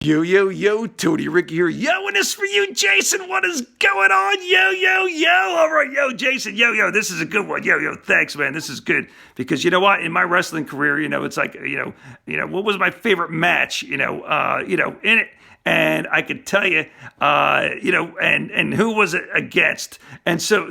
Yo, yo, yo, Tony Ricky here. Yo, and this for you, Jason. What is going on? Yo, yo, yo. All right, yo, Jason. Yo, yo, this is a good one. Yo, yo, thanks, man. This is good because you know what? In my wrestling career, it's like, what was my favorite match? In it. And I could tell you, and who was it against? And so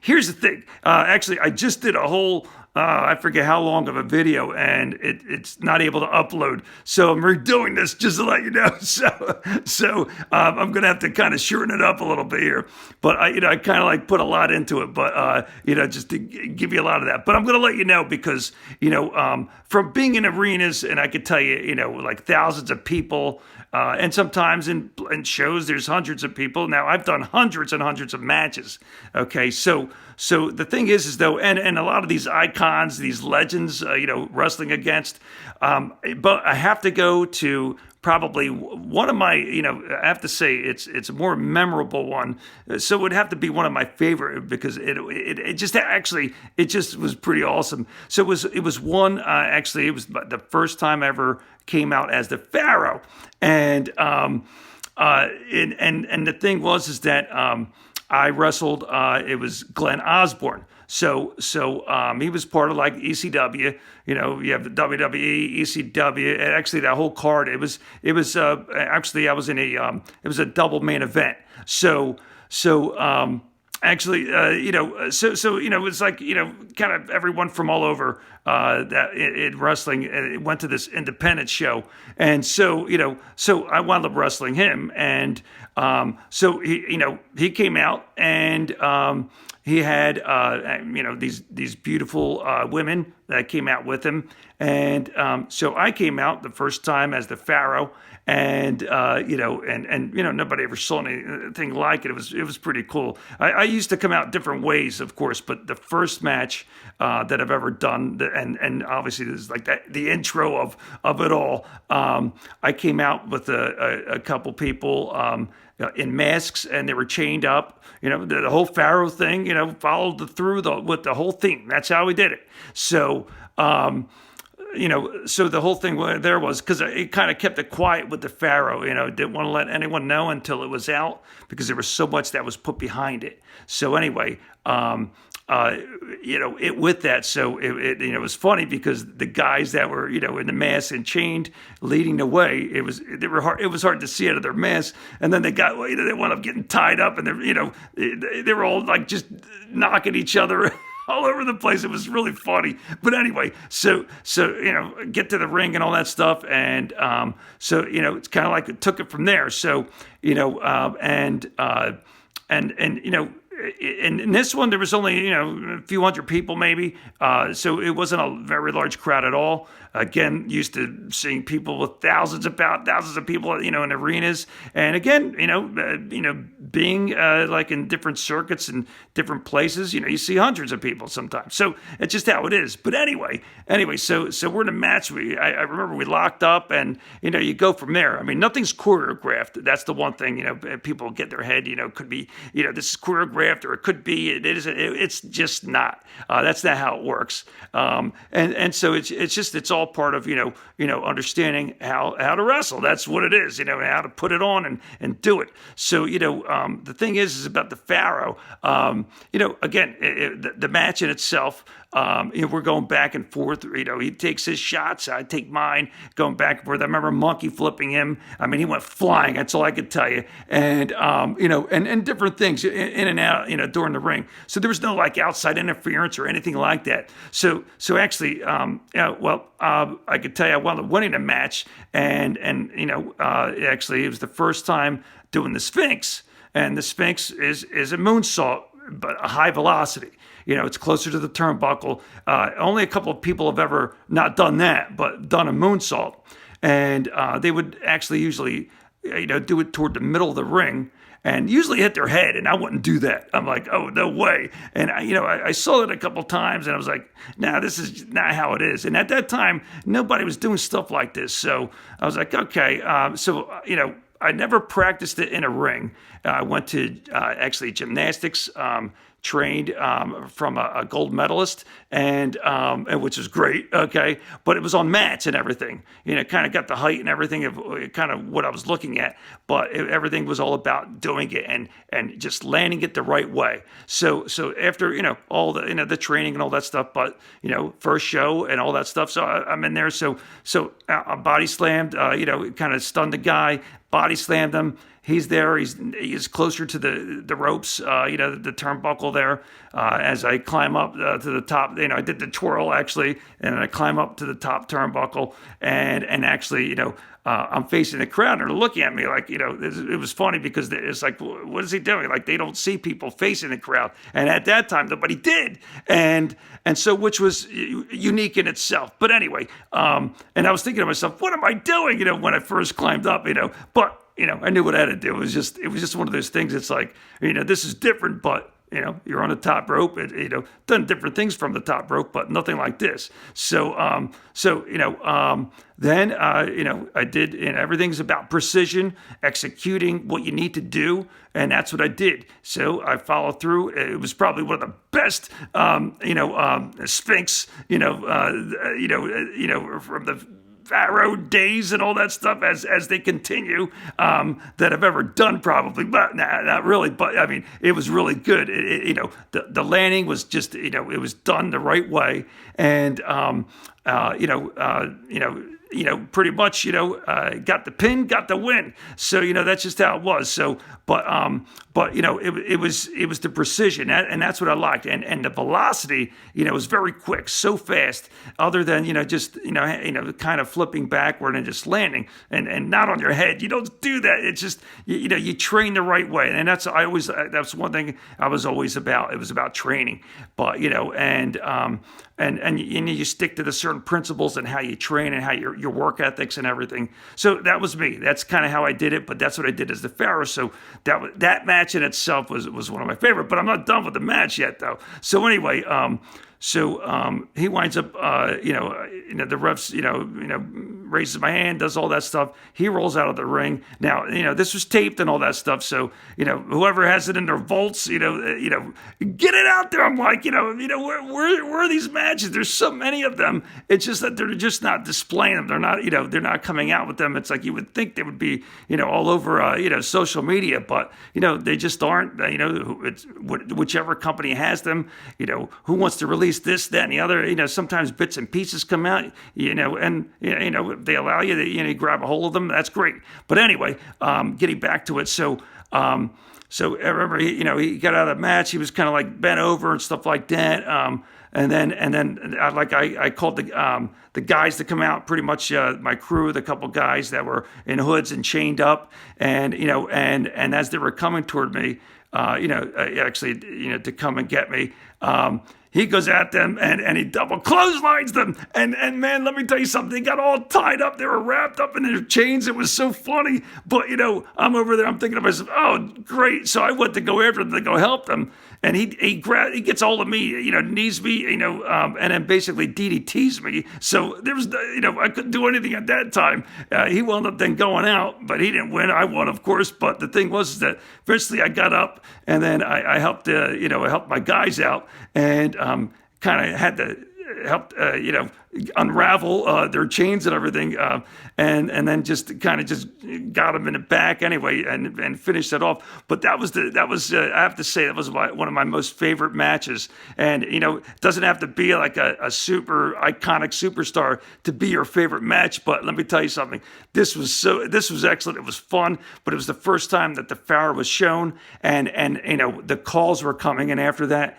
here's the thing. Actually, I just did a whole I forget how long of a video, and it's not able to upload. So I'm redoing this just to let you know. So I'm gonna have to kind of shorten it up a little bit here. But I kind of like put a lot into it. But just to give you a lot of that. But I'm gonna let you know because from being in arenas, and I could tell you, like thousands of people. And sometimes in shows, there's hundreds of people. Now, I've done hundreds and hundreds of matches. Okay, so the thing is though, and a lot of these icons, these legends, wrestling against. But I have to go to probably one of my, I have to say it's a more memorable one. So it would have to be one of my favorite because it just was pretty awesome. So it was one, actually, it was the first time I ever came out as the Pharaoh. And the thing is that I wrestled, it was Glenn Osborne. So he was part of like ECW, you have the WWE, ECW, and actually that whole card, it was actually I was in it was a double main event. Actually, it's like, kind of everyone from all over that in wrestling went to this independent show. And so I wound up wrestling him. And so he came out and he had, these beautiful women that came out with him. And so I came out the first time as the Pharaoh. And nobody ever saw anything like it. It was pretty cool. I used to come out different ways, of course, but the first match that I've ever done, and obviously this is like the intro of it all. I came out with a couple people in masks, and they were chained up. The whole Pharaoh thing, followed through with the whole theme. That's how we did it. So. So the whole thing there was because it kind of kept it quiet with the Pharaoh, didn't want to let anyone know until it was out because there was so much that was put behind it. So anyway, it with that, so it was funny because the guys that were, in the mask and chained leading the way, it was hard to see out of their masks. And then they wound up getting tied up and they were all like just knocking each other all over the place. It was really funny. But anyway, so get to the ring and all that stuff. And it's kind of like it took it from there. So, and in this one, there was only, a few hundred people maybe. So it wasn't a very large crowd at all. Again, used to seeing people with thousands of people, in arenas. And again, being like in different circuits and different places, you see hundreds of people sometimes. So it's just how it is. But anyway, so we're in a match. I remember we locked up and, you go from there. I mean, nothing's choreographed. That's the one thing, people get their head, could be, this is choreographed or it could be, it's just not. That's not how it works. And so it's all part of understanding how to wrestle. That's what it is, how to put it on and do it. So the thing is about the Pharaoh. Again, the match in itself. We're going back and forth. He takes his shots, I take mine, going back and forth. I remember monkey flipping him. I mean, he went flying. That's all I could tell you. And and different things in and out, during the ring. So there was no like outside interference or anything like that. So actually, I could tell you I wound up winning a match, and actually it was the first time doing the Sphinx, and the Sphinx is a moonsault, but a high velocity. It's closer to the turnbuckle. Only a couple of people have ever not done that, but done a moonsault. And they would actually usually, do it toward the middle of the ring and usually hit their head. And I wouldn't do that. I'm like, oh, no way. And, I saw it a couple of times and I was like, nah, this is not how it is. And at that time, nobody was doing stuff like this. So I was like, okay. I never practiced it in a ring. I went to actually gymnastics trained from a gold medalist, and which was great. Okay, but it was on mats and everything. Kind of got the height and everything of kind of what I was looking at, but everything was all about doing it and just landing it the right way. So after all the the training and all that stuff, but first show and all that stuff. So I'm in there. So I body slammed. Kind of stunned the guy. Body slammed him. He's there. He's closer to the ropes. The turnbuckle there. As I climb up to the top, I did the twirl actually, and I climb up to the top turnbuckle, and actually, I'm facing the crowd, and they're looking at me like, it was funny because it's like, what is he doing? Like, they don't see people facing the crowd, and at that time, nobody did, and so, which was unique in itself. But anyway, and I was thinking to myself, what am I doing? When I first climbed up, but I knew what I had to do. It was just one of those things. It's like, this is different, but you're on the top rope. Done different things from the top rope, but nothing like this. So, then, I did, and everything's about precision, executing what you need to do, and that's what I did. So I followed through. It was probably one of the best, Sphinx, from the Pharaoh days and all that stuff as they continue that I've ever done probably, but not really. But I mean, it was really good. The landing was just it was done the right way, and pretty much got the pin, got the win. So that's just how it was. So but it was the precision, and that's what I liked, and the velocity was very quick, so fast. Other than just kind of flipping backward and just landing, and not on your head. You don't do that. It's just you train the right way, and that's one thing I was always about. It was about training, but and you stick to the certain principles and how you train and how your work ethics and everything. So that was me. That's kind of how I did it, but that's what I did as the Pharaoh. So that match in itself was one of my favorite, but I'm not done with the match yet though. So anyway, he winds up, the refs, raises my hand, does all that stuff. He rolls out of the ring. Now, this was taped and all that stuff. So, whoever has it in their vaults, get it out there. I'm like, where are these matches? There's so many of them. It's just that they're just not displaying them. They're not, they're not coming out with them. It's like you would think they would be, all over, social media, but, they just aren't. It's whichever company has them. Who wants to release this, that, and the other. Sometimes bits and pieces come out. And if they allow you, you grab a hold of them. That's great. But anyway, getting back to it, so I remember he got out of the match. He was kind of like bent over and stuff like that. And then I called the guys to come out, pretty much my crew, the couple guys that were in hoods and chained up, and as they were coming toward me, to come and get me. He goes at them and he double clotheslines them. And man, let me tell you something. They got all tied up. They were wrapped up in their chains. It was so funny. But, I'm over there. I'm thinking to myself, oh, great. So I went to go after them to go help them. And he gets all of me, knees me, and then basically DDTs me. So there was, I couldn't do anything at that time. He wound up then going out, but he didn't win. I won, of course. But the thing was that eventually I got up and then I helped, I helped my guys out and kind of had to help, unravel their chains and everything, and then just kind of just got them in the back anyway, and finished it off. But that was I have to say that was one of my most favorite matches. And it doesn't have to be like a super iconic superstar to be your favorite match. But let me tell you something. This was excellent. It was fun, but it was the first time that the Pharaoh was shown, and the calls were coming, and after that,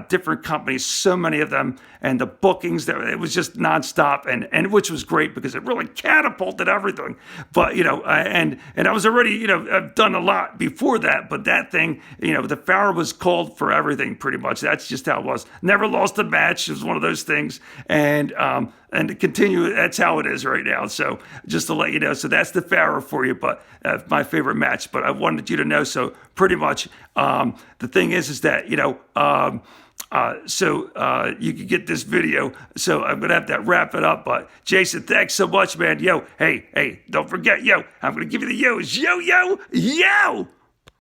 different companies, so many of them, and the bookings there, it was just nonstop, and which was great because it really catapulted everything. But and I was already I've done a lot before that, but that thing, the Pharaoh was called for everything pretty much. That's just how it was. Never lost a match. It was one of those things, and to continue, that's how it is right now. So just to let you know, so that's the Pharaoh for you, but my favorite match. But I wanted you to know. So pretty much, the thing is that so you can get this video. So I'm gonna have to wrap it up. But Jason, thanks so much, man. Yo, hey, don't forget, I'm gonna give you the yos. Yo.